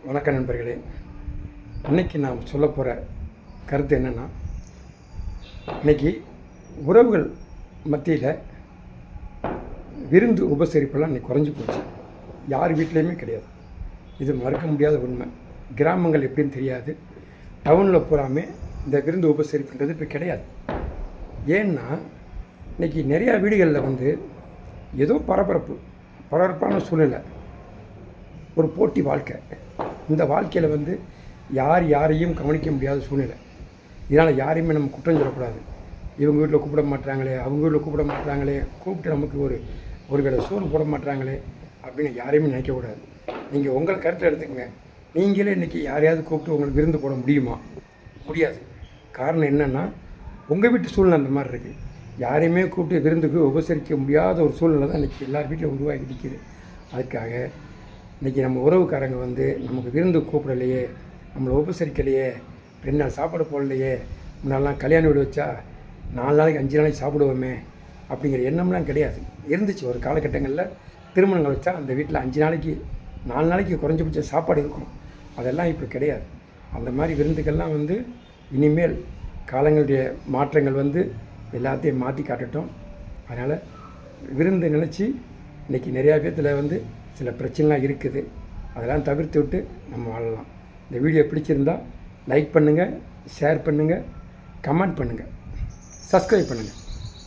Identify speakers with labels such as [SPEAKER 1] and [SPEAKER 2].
[SPEAKER 1] வணக்கம் நண்பர்களே. இன்றைக்கி நாம் சொல்ல போகிற கருத்து என்னென்னா, இன்றைக்கி உறவுகள் மத்தியில் விருந்து உபசரிப்பெல்லாம் இன்றைக்கி குறைஞ்சி போச்சு. யார் வீட்லேயுமே கிடையாது. இது மறுக்க முடியாத உண்மை. கிராமங்கள் எப்படின்னு தெரியாது, டவுனில் பூராமே இந்த விருந்து உபசரிப்புன்றது இப்போ கிடையாது. ஏன்னா இன்றைக்கி நிறையா வீடுகளில் ஏதோ பரபரப்பான சூழ்நிலை, ஒரு போட்டி வாழ்க்கை. இந்த வாழ்க்கையில் யார் யாரையும் கவனிக்க முடியாத சூழ்நிலை. இதனால் யாரையுமே நம்ம குற்றம் சொல்லக்கூடாது. இவங்க வீட்டில் கூப்பிட மாட்டாங்களே, அவங்க வீட்டில் கூப்பிட மாட்டாங்களே, கூப்பிட்டு நமக்கு ஒரு வேளை சோறு போட மாட்டாங்களே அப்படின்னு யாரையுமே நினைக்கக்கூடாது. நீங்கள் உங்கள் கருத்தை எடுத்துக்கங்க. நீங்களே இன்றைக்கி யாரையாவது கூப்பிட்டு உங்களுக்கு விருந்து போட முடியுமா? முடியாது. காரணம் என்னென்னா, உங்கள் வீட்டு சூழ்நிலை அந்த மாதிரி இருக்குது. யாரையுமே கூப்பிட்டு விருந்துக்கு உபசரிக்க முடியாத ஒரு சூழ்நிலை தான் இன்றைக்கி எல்லார் வீட்டில் உருவாகி நிற்கிது. அதுக்காக இன்றைக்கி நம்ம உறவுக்காரங்க நமக்கு விருந்து கூப்பிடலையே, நம்மளை உபசரிக்கலையே, 2 நாள் சாப்பாடு போடலையே, முன்னாலாம் கல்யாண வீடு வச்சா 4 நாளைக்கு 5 நாளைக்கு சாப்பிடுவோமே அப்படிங்கிற எண்ணம்லாம் கிடையாது. இருந்துச்சு ஒரு காலகட்டங்களில். திருமணங்கள் வச்சா அந்த வீட்டில் 5 நாளைக்கு 4 நாளைக்கு குறைஞ்சபட்ச சாப்பாடு இருக்கும். அதெல்லாம் இப்போ கிடையாது. அந்த மாதிரி விருந்துக்கள்லாம் இனிமேல் காலங்களுடைய மாற்றங்கள் எல்லாத்தையும் மாற்றி காட்டட்டும். அதனால் விருந்து நினச்சி இன்றைக்கி நிறையா பேர்த்தில் சில பிரச்சனைலாம் இருக்குது. அதெல்லாம் தவிர்த்து விட்டு நம்ம வாழலாம். இந்த வீடியோ பிடிச்சிருந்தால் லைக் பண்ணுங்கள், ஷேர் பண்ணுங்கள், கமெண்ட் பண்ணுங்கள், சப்ஸ்கிரைப் பண்ணுங்கள்.